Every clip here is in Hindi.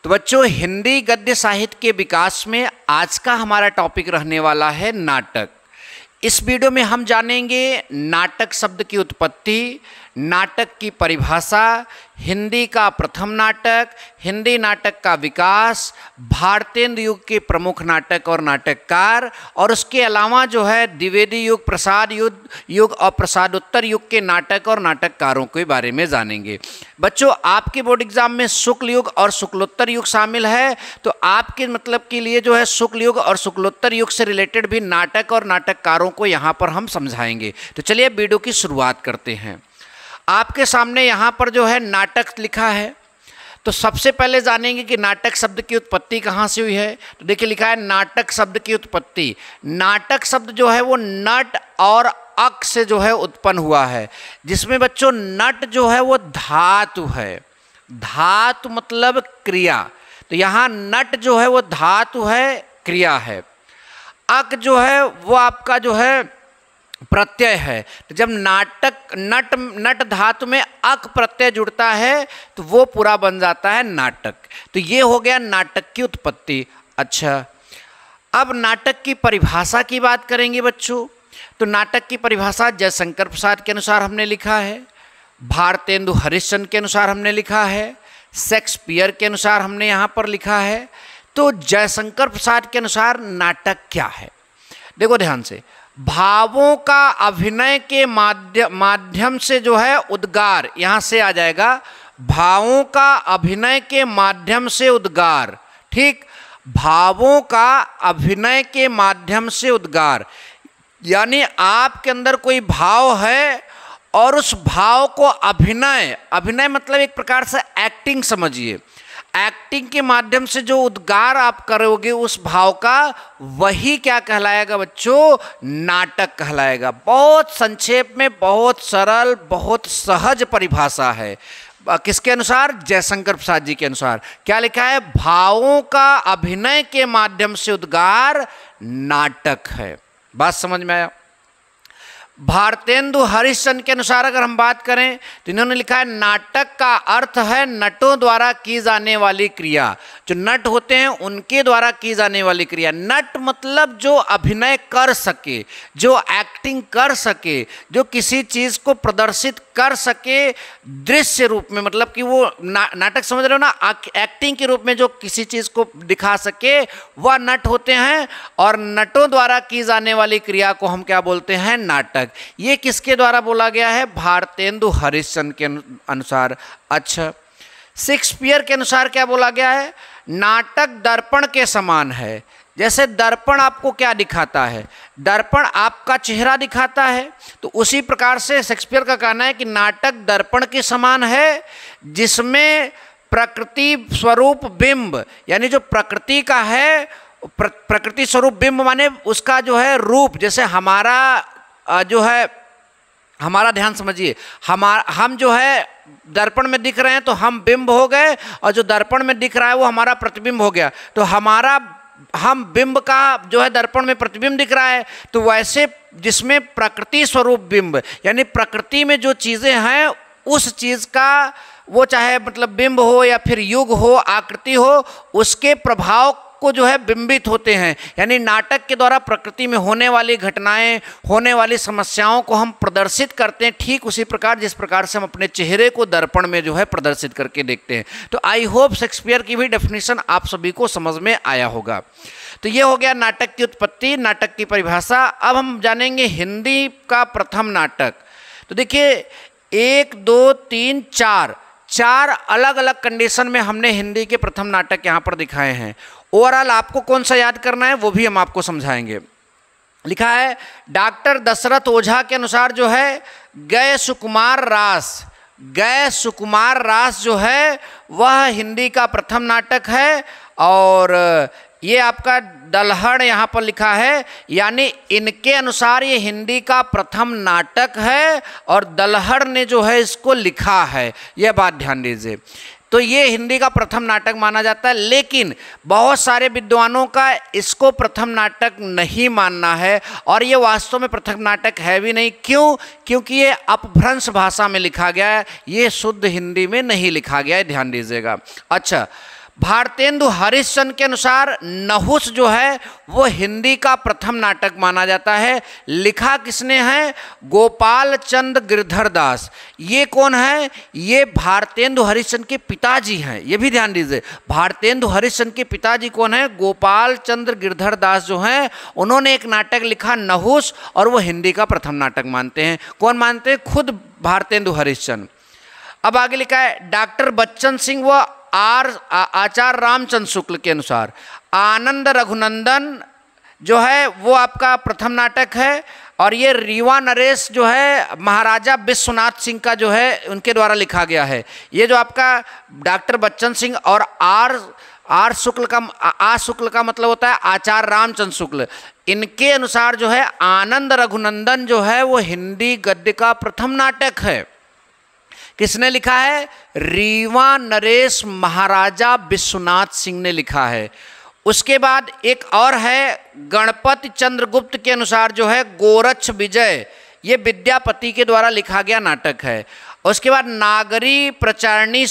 तो बच्चों, हिंदी गद्य साहित्य के विकास में आज का हमारा टॉपिक रहने वाला है नाटक। इस वीडियो में हम जानेंगे नाटक शब्द की उत्पत्ति, नाटक की परिभाषा, हिंदी का प्रथम नाटक, हिंदी नाटक का विकास, भारतेंदु युग के प्रमुख नाटक और नाटककार, और उसके अलावा जो है द्विवेदी युग, प्रसाद युग और प्रसादोत्तर युग के नाटक और नाटककारों के बारे में जानेंगे। बच्चों, आपके बोर्ड एग्जाम में शुक्ल युग और शुक्लोत्तर युग शामिल है, तो आपके मतलब के लिए जो है शुक्ल युग और शुक्लोत्तर युग से रिलेटेड भी नाटक और नाटककारों को यहाँ पर हम समझाएंगे। तो चलिए वीडियो की शुरुआत करते हैं। आपके सामने यहाँ पर जो है नाटक लिखा है, तो सबसे पहले जानेंगे कि नाटक शब्द की उत्पत्ति कहाँ से हुई है। तो देखिए लिखा है नाटक शब्द की उत्पत्ति। नाटक शब्द जो है वो नट और अक से जो है उत्पन्न हुआ है, जिसमें बच्चों नट जो है वो धातु है। धातु मतलब क्रिया, तो यहाँ नट जो है वो धातु है, क्रिया है। अक जो है वो आपका जो है प्रत्यय है। तो जब नट धातु में अक प्रत्यय जुड़ता है तो वो पूरा बन जाता है नाटक। तो ये हो गया नाटक की उत्पत्ति। अच्छा, अब नाटक की परिभाषा की बात करेंगे बच्चों। तो नाटक की परिभाषा जयशंकर प्रसाद के अनुसार हमने लिखा है, भारतेंदु हरिश्चंद्र के अनुसार हमने लिखा है, शेक्सपियर के अनुसार हमने यहाँ पर लिखा है। तो जयशंकर प्रसाद के अनुसार नाटक क्या है, देखो ध्यान से। भावों का अभिनय के माध्यम से जो है उद्गार, यहाँ से आ जाएगा भावों का अभिनय के माध्यम से उद्गार। ठीक, भावों का अभिनय के माध्यम से उद्गार, यानी आपके अंदर कोई भाव है और उस भाव को अभिनय मतलब एक प्रकार से एक्टिंग समझिए। एक्टिंग के माध्यम से जो उद्गार आप करोगे उस भाव का, वही क्या कहलाएगा बच्चों, नाटक कहलाएगा। बहुत संक्षेप में, बहुत सरल, बहुत सहज परिभाषा है। किसके अनुसार? जयशंकर प्रसाद जी के अनुसार। क्या लिखा है? भावों का अभिनय के माध्यम से उद्गार नाटक है। बात समझ में आया? भारतेंदु हरिश्चंद्र के अनुसार अगर हम बात करें तो इन्होंने लिखा है नाटक का अर्थ है नटों द्वारा की जाने वाली क्रिया। जो नट होते हैं उनके द्वारा की जाने वाली क्रिया। नट मतलब जो अभिनय कर सके, जो एक्टिंग कर सके, जो किसी चीज़ को प्रदर्शित कर सके दृश्य रूप में, मतलब कि वो नाटक समझ रहे हो ना, एक्टिंग के रूप में जो किसी चीज़ को दिखा सके वह नट होते हैं। और नटों द्वारा की जाने वाली क्रिया को हम क्या बोलते हैं? नाटक। ये किसके द्वारा बोला गया है? भारतेंदु हरिश्चंद्र के अनुसार। अच्छा, शेक्सपियर के अनुसार क्या बोला गया है? नाटक दर्पण के समान है। जैसे दर्पण आपको क्या दिखाता है? दर्पण आपका चेहरा दिखाता है, तो उसी प्रकार से शेक्सपियर का कहना है कि नाटक दर्पण के समान है, जिसमें प्रकृति स्वरूप बिंब, यानी जो प्रकृति का है, प्रकृति स्वरूप बिंब माने उसका जो है रूप, जैसे हमारा जो है, हमारा ध्यान समझिए, हम जो है दर्पण में दिख रहे हैं तो हम बिंब हो गए, और जो दर्पण में दिख रहा है वो हमारा प्रतिबिंब हो गया। तो हम बिंब का जो है दर्पण में प्रतिबिंब दिख रहा है, तो वैसे जिसमें प्रकृति स्वरूप बिंब, यानी प्रकृति में जो चीज़ें हैं उस चीज़ का, वो चाहे मतलब बिंब हो या फिर युग हो, आकृति हो, उसके प्रभाव को जो है बिंबित होते हैं। यानी नाटक के द्वारा प्रकृति में होने वाली घटनाएं, होने वाली समस्याओं को हम प्रदर्शित करते हैं, ठीक उसी प्रकार जिस प्रकार से हम अपने चेहरे को दर्पण में जो है प्रदर्शित करके देखते हैं। तो आई होप शेक्सपियर की भी डेफिनेशन आप सभी को समझ में आया होगा। तो ये हो गया नाटक की उत्पत्ति, नाटक की परिभाषा। अब हम जानेंगे हिंदी का प्रथम नाटक। तो देखिए 1, 2, 3, 4 अलग अलग कंडीशन में हमने हिंदी के प्रथम नाटक यहाँ पर दिखाए हैं। ओवरऑल आपको कौन सा याद करना है वो भी हम आपको समझाएंगे। लिखा है डॉक्टर दशरथ ओझा के अनुसार जो है गए सुकुमार रास जो है वह हिंदी का प्रथम नाटक है। और ये आपका दलहड़ यहाँ पर लिखा है, यानी इनके अनुसार ये हिंदी का प्रथम नाटक है और दलहड़ ने जो है इसको लिखा है। यह बात ध्यान दीजिए। तो ये हिंदी का प्रथम नाटक माना जाता है, लेकिन बहुत सारे विद्वानों का इसको प्रथम नाटक नहीं मानना है, और ये वास्तव में प्रथम नाटक है भी नहीं। क्यों? क्योंकि ये अपभ्रंश भाषा में लिखा गया है, ये शुद्ध हिंदी में नहीं लिखा गया है, ध्यान दीजिएगा। अच्छा, भारतेंदु हरिश्चंद्र के अनुसार नहुस जो है वो हिंदी का प्रथम नाटक माना जाता है। लिखा किसने है? गोपाल चंद गिरधर दास। ये कौन है? ये भारतेंदु हरिश्चंद्र के पिताजी हैं। ये भी ध्यान दीजिए, भारतेंदु हरिश्चंद्र के पिताजी कौन है? गोपाल चंद्र गिरधर दास जो हैं, उन्होंने एक नाटक लिखा नहुस, और वो हिंदी का प्रथम नाटक मानते हैं। कौन मानते हैं? खुद भारतेंदु हरिश्चंद्र। अब आगे लिखा है डॉक्टर बच्चन सिंह व आचार्य रामचंद्र शुक्ल के अनुसार आनंद रघुनंदन जो है वो आपका प्रथम नाटक है, और ये रीवा नरेश जो है महाराजा विश्वनाथ सिंह का जो है उनके द्वारा लिखा गया है। ये जो आपका डॉक्टर बच्चन सिंह और आर शुक्ल का मतलब होता है आचार्य रामचंद्र शुक्ल, इनके अनुसार जो है आनंद रघुनंदन जो है वो हिंदी गद्य का प्रथम नाटक है। किसने लिखा है? रीवा नरेश महाराजा विश्वनाथ सिंह ने लिखा है। उसके बाद एक और है गणपति चंद्रगुप्त के अनुसार जो है गोरक्ष विजय, ये विद्यापति के द्वारा लिखा गया नाटक है। उसके बाद नागरी प्रचारणी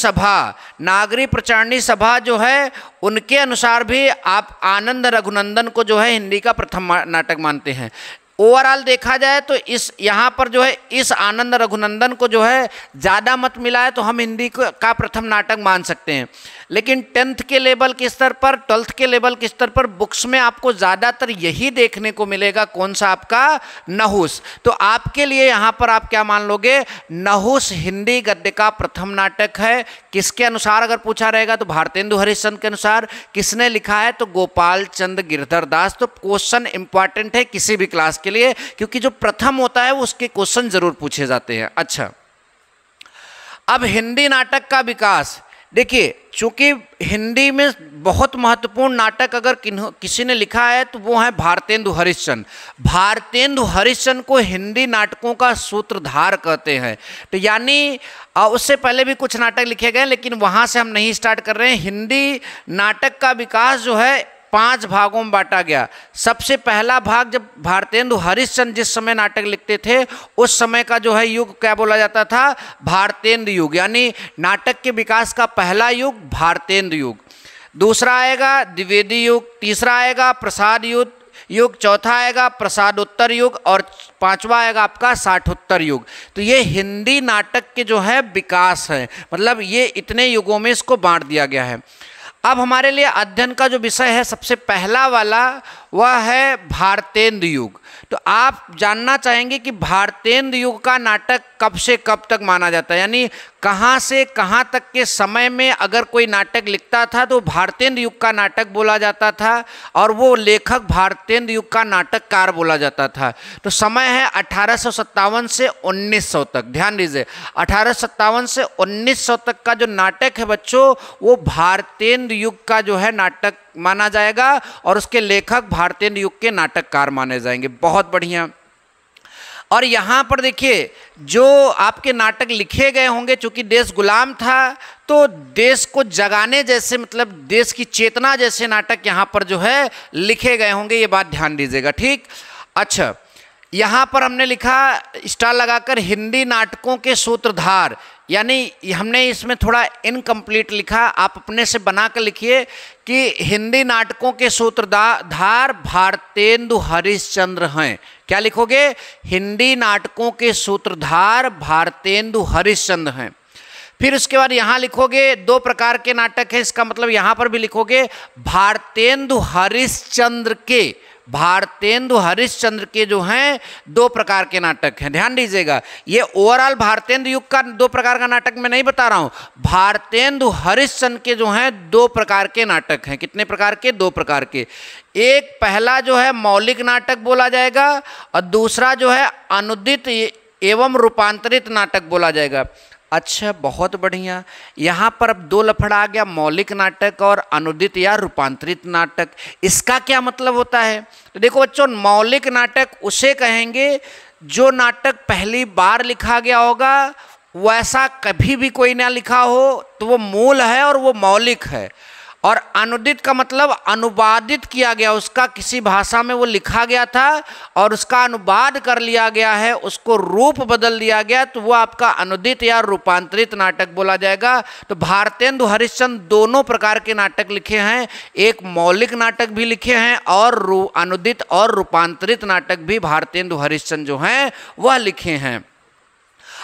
सभा जो है उनके अनुसार भी आप आनंद रघुनंदन को जो है हिंदी का प्रथम नाटक मानते हैं। ओवरऑल देखा जाए तो इस यहाँ पर जो है इस आनंद रघुनंदन को जो है ज़्यादा मत मिला है तो हम हिंदी का प्रथम नाटक मान सकते हैं। लेकिन 10th के लेवल के स्तर पर, 12th के लेवल के स्तर पर बुक्स में आपको ज़्यादातर यही देखने को मिलेगा, कौन सा? आपका नहुस। तो आपके लिए यहाँ पर आप क्या मान लोगे? नहुस हिंदी गद्य का प्रथम नाटक है। किसके अनुसार अगर पूछा रहेगा तो भारतेंदु हरिश्चंद्र के अनुसार। किसने लिखा है? तो गोपाल चंद गिरधर दास। तो क्वेश्चन इंपॉर्टेंट है किसी भी क्लास के लिए, क्योंकि जो प्रथम होता है उसके क्वेश्चन जरूर पूछे जाते हैं। अच्छा, अब हिंदी नाटक का विकास देखिए, चूंकि हिंदी में बहुत महत्वपूर्ण नाटक अगर किसी ने लिखा है तो वो है भारतेंदु हरिश्चंद्र। भारतेंदु हरिश्चंद्र को हिंदी नाटकों का सूत्रधार कहते हैं। तो यानी उससे पहले भी कुछ नाटक लिखे गए, लेकिन वहाँ से हम नहीं स्टार्ट कर रहे हैं। हिंदी नाटक का विकास जो है 5 भागों में बांटा गया। सबसे पहला भाग, जब भारतेंदु हरिश्चंद्र जिस समय नाटक लिखते थे उस समय का जो है युग क्या बोला जाता था? भारतेंदु युग। यानी नाटक के विकास का पहला युग भारतेंदु युग। दूसरा आएगा द्विवेदी युग, तीसरा आएगा प्रसाद युग, चौथा आएगा प्रसादोत्तर युग, और 5वां आएगा आपका साठोत्तर युग। तो ये हिंदी नाटक के जो है विकास है, मतलब ये इतने युगों में इसको बांट दिया गया है। अब हमारे लिए अध्ययन का जो विषय है सबसे पहला वाला वह है भारतेंदु युग। तो आप जानना चाहेंगे कि भारतेंदु युग का नाटक कब से कब तक माना जाता है, यानी कहाँ से कहाँ तक के समय में अगर कोई नाटक लिखता था तो भारतेंदु युग का नाटक बोला जाता था, और वो लेखक भारतेंदु युग का नाटककार बोला जाता था। तो समय है 1857 से 1900 तक। ध्यान दीजिए, 1857 से 1900 तक का जो नाटक है बच्चों, वो भारतेंदु युग का जो है नाटक माना जाएगा, और उसके लेखक भारतेंदु युग के नाटककार माने जाएंगे। बहुत बढ़िया। और यहाँ पर देखिए, जो आपके नाटक लिखे गए होंगे, चूँकि देश गुलाम था तो देश को जगाने जैसे, मतलब देश की चेतना जैसे नाटक यहाँ पर जो है लिखे गए होंगे। ये बात ध्यान दीजिएगा, ठीक। अच्छा, यहाँ पर हमने लिखा स्टार लगाकर हिंदी नाटकों के सूत्रधार, यानी हमने इसमें थोड़ा इनकम्प्लीट लिखा, आप अपने से बना कर लिखिए कि हिंदी नाटकों के सूत्रधार भारतेंदु हरिश्चंद्र हैं। क्या लिखोगे? हिंदी नाटकों के सूत्रधार भारतेंदु हरिश्चंद्र हैं। फिर उसके बाद यहाँ लिखोगे 2 प्रकार के नाटक है, इसका मतलब यहाँ पर भी लिखोगे भारतेंदु हरिश्चंद्र के जो हैं 2 प्रकार के नाटक हैं। ध्यान दीजिएगा, ये ओवरऑल भारतेंदु युग का 2 प्रकार का नाटक मैं नहीं बता रहा हूँ, भारतेंदु हरिश्चंद्र के जो हैं 2 प्रकार के नाटक हैं। कितने प्रकार के? 2 प्रकार के। एक पहला जो है मौलिक नाटक बोला जाएगा, और दूसरा जो है अनुदित एवं रूपांतरित नाटक बोला जाएगा। अच्छा, बहुत बढ़िया। यहाँ पर अब 2 लफड़ा आ गया, मौलिक नाटक और अनुदित या रूपांतरित नाटक। इसका क्या मतलब होता है? तो देखो बच्चों, मौलिक नाटक उसे कहेंगे जो नाटक पहली बार लिखा गया होगा, वैसा कभी भी कोई ना लिखा हो, तो वो मूल है और वो मौलिक है। और अनुदित का मतलब अनुवादित किया गया, उसका किसी भाषा में वो लिखा गया था और उसका अनुवाद कर लिया गया है, उसको रूप बदल दिया गया, तो वो आपका अनुदित या रूपांतरित नाटक बोला जाएगा। तो भारतेंदु हरिश्चंद्र दोनों प्रकार के नाटक लिखे हैं, एक मौलिक नाटक भी लिखे हैं और अनुदित और रूपांतरित नाटक भी भारतेंदु हरिश्चंद्र जो हैं वह लिखे हैं।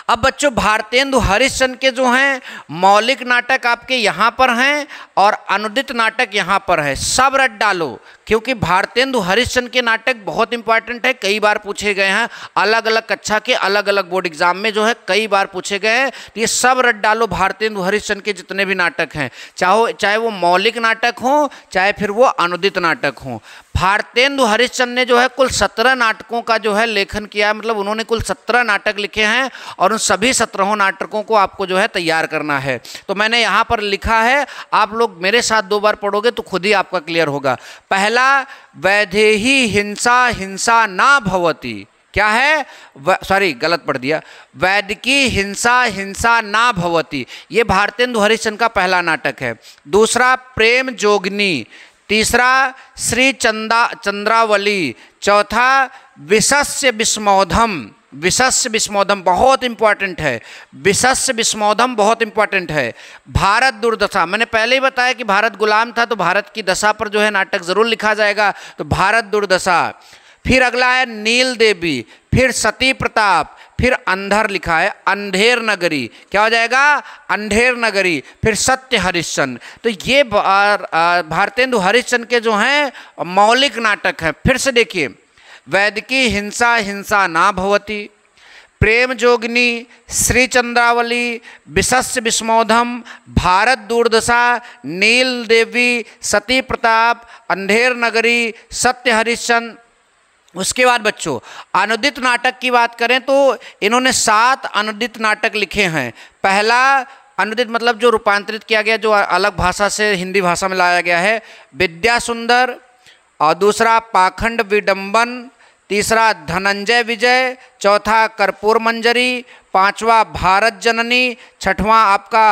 अब बच्चों भारतेंदु हरिश्चंद्र के जो हैं मौलिक नाटक आपके यहाँ पर हैं और अनुदित नाटक यहाँ पर है। सब रट डालो, क्योंकि भारतेंदु हरिश्चंद्र के नाटक बहुत इंपॉर्टेंट है, कई बार पूछे गए हैं, अलग अलग कक्षा के अलग अलग बोर्ड एग्जाम में जो है कई बार पूछे गए हैं। तो ये सब रट डालो भारतेंदु हरिश्चंद्र के जितने भी नाटक हैं, चाहे वो मौलिक नाटक हो चाहे फिर वो अनुदित नाटक हो। भारतेंदु हरिश्चंद्र ने जो है कुल 17 नाटकों का जो है लेखन किया है, मतलब उन्होंने कुल 17 नाटक लिखे हैं और उन सभी 17 नाटकों को आपको जो है तैयार करना है। तो मैंने यहाँ पर लिखा है, आप लोग मेरे साथ 2 बार पढ़ोगे तो खुद ही आपका क्लियर होगा। पहला, वैदेही हिंसा हिंसा ना भवति, क्या है, सॉरी गलत पढ़ दिया, वैदिकी हिंसा हिंसा ना भवति, ये भारतेंदु हरिश्चंद्र का पहला नाटक है। दूसरा, प्रेम जोगिनी। तीसरा, श्री चंद्रावली। चौथा, विशस्य विस्मोधम। विशस्य विस्मोधम बहुत इंपॉर्टेंट है, विशस्य विस्मोधम बहुत इंपॉर्टेंट है। भारत दुर्दशा, मैंने पहले ही बताया कि भारत गुलाम था तो भारत की दशा पर जो है नाटक जरूर लिखा जाएगा, तो भारत दुर्दशा। फिर अगला है नील देवी, फिर सती प्रताप, फिर अंधर लिखा है, अंधेर नगरी, क्या हो जाएगा, अंधेर नगरी। फिर सत्य हरिश्चंद्र। तो ये भारतेंदु हरिश्चंद्र के जो हैं मौलिक नाटक हैं। फिर से देखिए, वैदिकी हिंसा हिंसा ना भवति, प्रेम जोगिनी, श्री चंद्रावली, विशस्य विस्मोधम, भारत दुर्दशा, नील देवी, सती प्रताप, अंधेर नगरी, सत्य हरिश्चंद्र। उसके बाद बच्चों अनुदित नाटक की बात करें तो इन्होंने 7 अनुदित नाटक लिखे हैं। पहला अनुदित मतलब जो रूपांतरित किया गया, जो अलग भाषा से हिंदी भाषा में लाया गया है, विद्या सुंदर। और दूसरा पाखंड विडंबन। तीसरा धनंजय विजय। चौथा कर्पूर मंजरी। पांचवा भारत जननी। छठवां आपका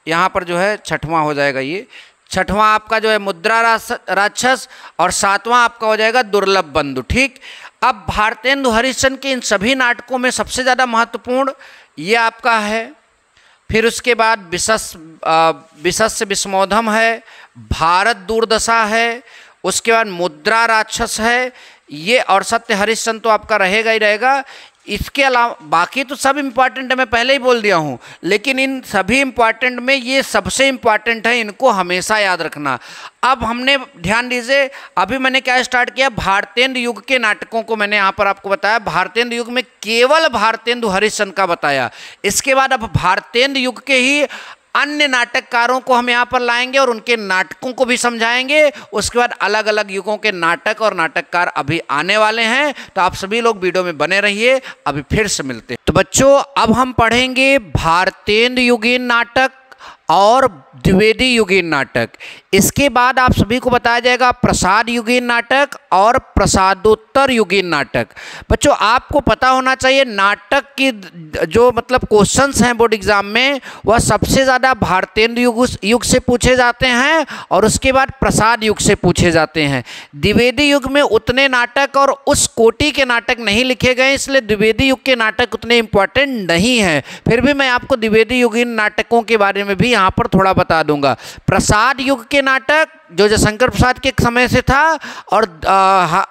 यहाँ पर जो है छठवां हो जाएगा, ये छठवां आपका जो है मुद्रा राक्षस। और सातवां आपका हो जाएगा दुर्लभ बंधु। ठीक, अब भारतेंदु हरिश्चंद्र के इन सभी नाटकों में सबसे ज़्यादा महत्वपूर्ण ये आपका है। फिर उसके बाद विशस्य विस्मोधम है, भारत दुर्दशा है, उसके बाद मुद्रा राक्षस है ये, और सत्य हरिश्चंद्र तो आपका रहेगा ही रहेगा। इसके अलावा बाकी तो सब इम्पॉर्टेंट है, मैं पहले ही बोल दिया हूँ, लेकिन इन सभी इम्पॉर्टेंट में ये सबसे इम्पॉर्टेंट है, इनको हमेशा याद रखना। अब हमने ध्यान दीजिए, अभी मैंने क्या स्टार्ट किया, भारतेंदु युग के नाटकों को मैंने यहाँ पर आपको बताया। भारतेंदु युग में केवल भारतेंदु हरिश्चंद्र का बताया। इसके बाद अब भारतेंदु युग के ही अन्य नाटककारों को हम यहाँ पर लाएंगे और उनके नाटकों को भी समझाएंगे। उसके बाद अलग अलग युगों के नाटक और नाटककार अभी आने वाले हैं, तो आप सभी लोग वीडियो में बने रहिए। अभी फिर से मिलते हैं। तो बच्चों अब हम पढ़ेंगे भारतेंदु युगीन नाटक और द्विवेदी युगीन नाटक। इसके बाद आप सभी को बताया जाएगा प्रसाद युगीन नाटक और प्रसादोत्तर युगीन नाटक। बच्चों आपको पता होना चाहिए नाटक की जो मतलब क्वेश्चंस हैं बोर्ड एग्जाम में, वह सबसे ज़्यादा भारतेंदु युग से पूछे जाते हैं और उसके बाद प्रसाद युग से पूछे जाते हैं। द्विवेदी युग में उतने नाटक और उस कोटि के नाटक नहीं लिखे गए, इसलिए द्विवेदी युग के नाटक उतने इम्पोर्टेंट नहीं हैं। फिर भी मैं आपको द्विवेदी युगीन नाटकों के बारे में भी यहाँ पर थोड़ा बता दूंगा। प्रसाद युग के नाटक जो जयशंकर प्रसाद के समय से था और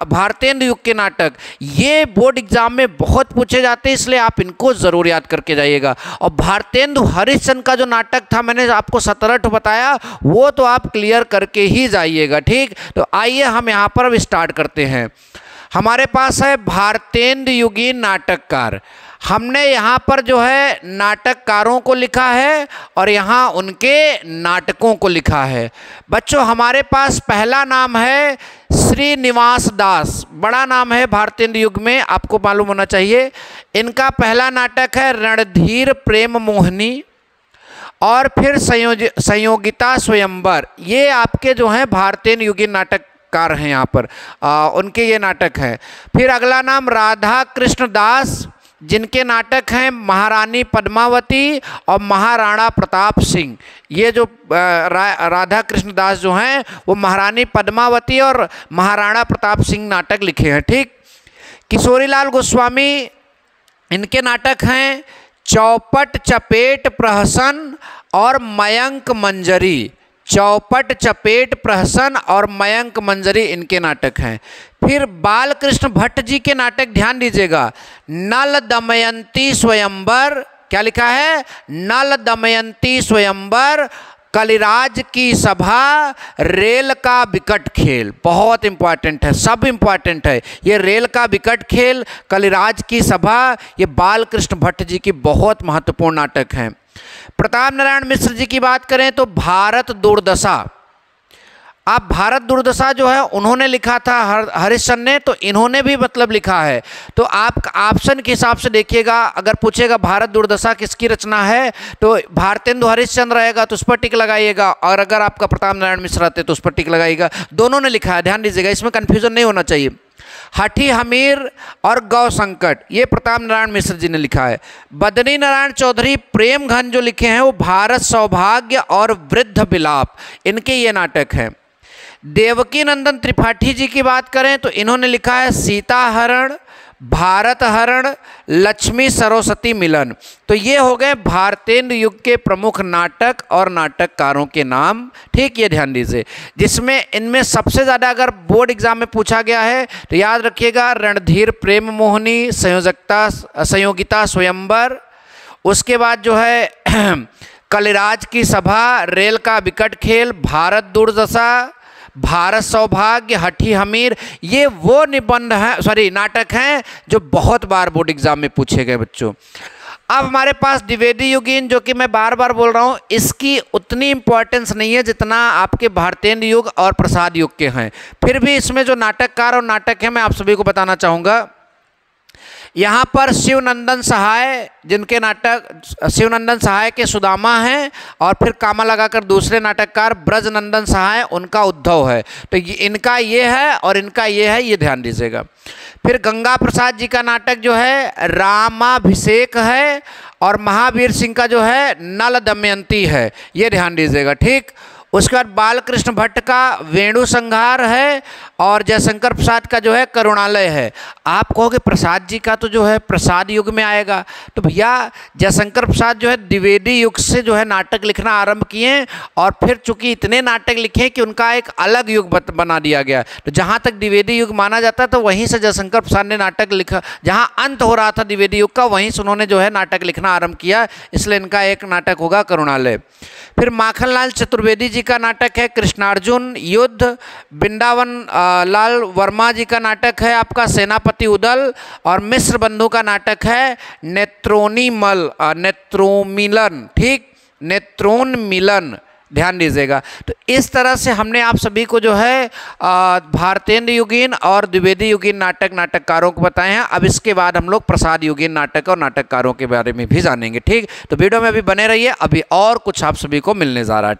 भारतेंदु युग के नाटक, ये बोर्ड एग्जाम में बहुत पूछे जाते हैं, इसलिए आप इनको जरूर याद करके जाइएगा। और भारतेंदु हरिश्चंद्र का जो नाटक था मैंने आपको 17 बताया, वो तो आप क्लियर करके ही जाइएगा। ठीक, तो आइए हम यहाँ पर अब स्टार्ट करते हैं। हमारे पास है भारतेंदु युगीन नाटककार। हमने यहाँ पर जो है नाटककारों को लिखा है और यहाँ उनके नाटकों को लिखा है। बच्चों हमारे पास पहला नाम है श्रीनिवास दास, बड़ा नाम है भारतेंदु युग में, आपको मालूम होना चाहिए। इनका पहला नाटक है रणधीर प्रेम मोहिनी और फिर संयोगिता स्वयंवर। ये आपके जो हैं भारतेंदु युगीन नाटककार हैं, यहाँ पर उनके ये नाटक हैं। फिर अगला नाम राधा कृष्ण दास जिनके नाटक हैं महारानी पद्मावती और महाराणा प्रताप सिंह। ये जो राधा कृष्ण दास जो हैं वो महारानी पद्मावती और महाराणा प्रताप सिंह नाटक लिखे हैं। ठीक। किशोरीलाल गोस्वामी, इनके नाटक हैं चौपट, चपेट, प्रहसन और मयंक मंजरी। चौपट, चपेट, प्रहसन और मयंक मंजरी इनके नाटक हैं। फिर बालकृष्ण भट्ट जी के नाटक ध्यान दीजिएगा, नल दमयंती स्वयंवर। क्या लिखा है? नल दमयंती स्वयंवर, कलिराज की सभा, रेल का विकट खेल। बहुत इंपॉर्टेंट है, सब इंपॉर्टेंट है। ये रेल का विकट खेल, कलिराज की सभा, ये बालकृष्ण भट्ट जी की बहुत महत्वपूर्ण नाटक हैं। प्रताप नारायण मिश्र जी की बात करें तो भारत दुर्दशा। आप भारत दुर्दशा जो है उन्होंने लिखा था हरिश्चंद्र ने, तो इन्होंने भी मतलब लिखा है। तो आप ऑप्शन के हिसाब से देखिएगा, अगर पूछेगा भारत दुर्दशा किसकी रचना है तो भारतेंदु हरिश्चंद्र रहेगा तो उस पर टिक लगाइएगा, और अगर आपका प्रताप नारायण मिश्र रहते तो उस पर टिक लगाइएगा। दोनों ने लिखा है, ध्यान दीजिएगा, इसमें कन्फ्यूजन नहीं होना चाहिए। हठी हमीर और गौ संकट ये प्रताप नारायण मिश्र जी ने लिखा है। बदरी नारायण चौधरी प्रेम घन जो लिखे हैं वो भारत सौभाग्य और वृद्ध विलाप, इनके ये नाटक हैं। देवकी नंदन त्रिपाठी जी की बात करें तो इन्होंने लिखा है सीता हरण, भारत हरण, लक्ष्मी सरस्वती मिलन। तो ये हो गए भारतेंदु युग के प्रमुख नाटक और नाटककारों के नाम। ठीक, ये ध्यान दीजिए। जिसमें इनमें सबसे ज़्यादा अगर बोर्ड एग्जाम में पूछा गया है तो याद रखिएगा रणधीर प्रेम मोहिनी, संयोगिता स्वयंवर, उसके बाद जो है कलिराज की सभा, रेल का विकट खेल, भारत दुर्दशा, भारत सौभाग्य, हठी हमीर, ये वो निबंध हैं, नाटक हैं जो बहुत बार बोर्ड एग्जाम में पूछे गए बच्चों। अब हमारे पास द्विवेदी युगीन, जो कि मैं बार बार बोल रहा हूँ, इसकी उतनी इंपॉर्टेंस नहीं है जितना आपके भारतेंदु युग और प्रसाद युग के हैं। फिर भी इसमें जो नाटककार और नाटक हैं मैं आप सभी को बताना चाहूँगा। यहाँ पर शिवनंदन सहाय, जिनके नाटक शिवनंदन सहाय के सुदामा हैं, और फिर कामा लगाकर दूसरे नाटककार ब्रजनंदन सहाय, उनका उद्धव है। तो इनका ये है और इनका ये है, ये ध्यान दीजिएगा। फिर गंगा प्रसाद जी का नाटक जो है रामाभिषेक है, और महावीर सिंह का जो है नल दमयंती है, ये ध्यान दीजिएगा। ठीक। उसके बाद बालकृष्ण भट्ट का वेणु संहार है, और जयशंकर प्रसाद का जो है करुणालय है। आप कहोगे प्रसाद जी का तो जो है प्रसाद युग में आएगा, तो भैया जयशंकर प्रसाद जो है द्विवेदी युग से जो है नाटक लिखना आरंभ किए, और फिर चूंकि इतने नाटक लिखे कि उनका एक अलग युग बना दिया गया। तो जहाँ तक द्विवेदी युग माना जाता है तो वहीं से जयशंकर प्रसाद ने नाटक लिखा, जहाँ अंत हो रहा था द्विवेदी युग का वहीं से उन्होंने जो है नाटक लिखना आरंभ किया, इसलिए इनका एक नाटक होगा करुणालय। फिर माखनलाल चतुर्वेदी जी का नाटक है कृष्णार्जुन युद्ध, वृंदावन लाल वर्मा जी का नाटक है आपका सेनापति उदल, और मिश्र बंधु का नाटक है नेत्रोमिलन। ठीक, नेत्रोन्मिलन, ध्यान दीजिएगा। तो इस तरह से हमने आप सभी को जो है भारतेंदु युगीन और द्विवेदी युगीन नाटककारों को बताए हैं। अब इसके बाद हम लोग प्रसाद युगीन नाटक और नाटककारों के बारे में भी जानेंगे। ठीक, तो वीडियो में अभी बने रहिए, अभी और कुछ आप सभी को मिलने जा रहा है।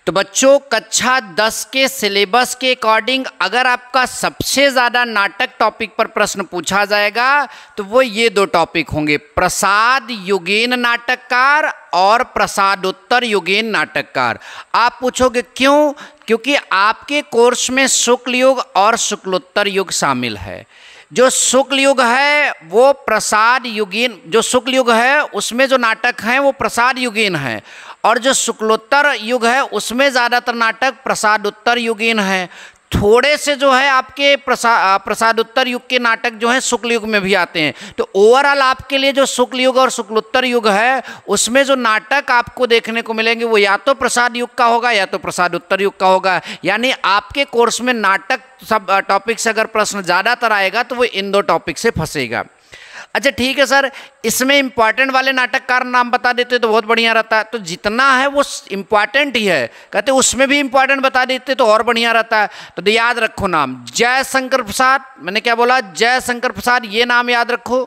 तो बच्चों कक्षा 10 के सिलेबस के अकॉर्डिंग अगर आपका सबसे ज़्यादा नाटक टॉपिक पर प्रश्न पूछा जाएगा तो वो ये दो टॉपिक होंगे, प्रसाद युगीन नाटककार और प्रसादोत्तर युगीन नाटककार। आप पूछोगे क्यों? क्योंकि आपके कोर्स में शुक्ल युग और शुक्लोत्तर युग शामिल है। जो शुक्ल युग है वो प्रसाद युगीन, जो शुक्ल युग है उसमें जो नाटक हैं वो प्रसाद युगीन हैं, और जो शुक्लोत्तर युग है उसमें ज़्यादातर नाटक प्रसादोत्तर युगीन है। थोड़े से जो है आपके प्रसादोत्तर युग के नाटक जो हैं शुक्ल युग में भी आते हैं। तो ओवरऑल आपके लिए जो शुक्ल युग और शुक्लोत्तर युग है उसमें जो नाटक आपको देखने को मिलेंगे वो या तो प्रसाद युग का होगा या तो प्रसादोत्तर युग का होगा। यानी आपके कोर्स में नाटक सब टॉपिक से अगर प्रश्न ज़्यादातर आएगा तो वो इन दो टॉपिक से फंसेगा। अच्छा ठीक है सर, इसमें इंपॉर्टेंट वाले नाटककार नाम बता देते तो बहुत बढ़िया रहता है। तो जितना है वो इंपॉर्टेंट ही है, कहते उसमें भी इंपॉर्टेंट बता देते तो और बढ़िया रहता है। तो याद रखो नाम जयशंकर प्रसाद, मैंने क्या बोला, जयशंकर प्रसाद ये नाम याद रखो।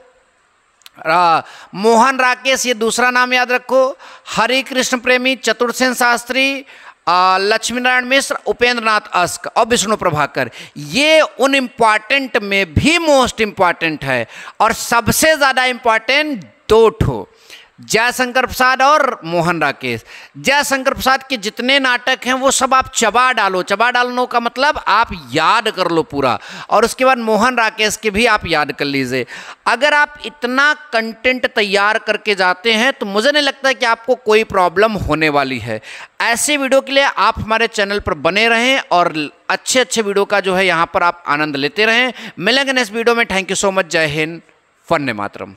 मोहन राकेश ये दूसरा नाम याद रखो। हरि कृष्ण प्रेमी, चतुर्सेन शास्त्री, लक्ष्मी नारायण मिश्र, उपेंद्र नाथ अस्क और विष्णु प्रभाकर। ये उन इम्पॉर्टेंट में भी मोस्ट इम्पॉर्टेंट है और सबसे ज़्यादा इम्पॉर्टेंट दो ठो, जयशंकर प्रसाद और मोहन राकेश। जयशंकर प्रसाद के जितने नाटक हैं वो सब आप चबा डालो। चबा डालने का मतलब आप याद कर लो पूरा, और उसके बाद मोहन राकेश के भी आप याद कर लीजिए। अगर आप इतना कंटेंट तैयार करके जाते हैं तो मुझे नहीं लगता कि आपको कोई प्रॉब्लम होने वाली है। ऐसे वीडियो के लिए आप हमारे चैनल पर बने रहें और अच्छे अच्छे वीडियो का जो है यहाँ पर आप आनंद लेते रहें। मिलेंगे नेक्स्ट वीडियो में। Thank you so much. जय हिंद, वंदे मातरम।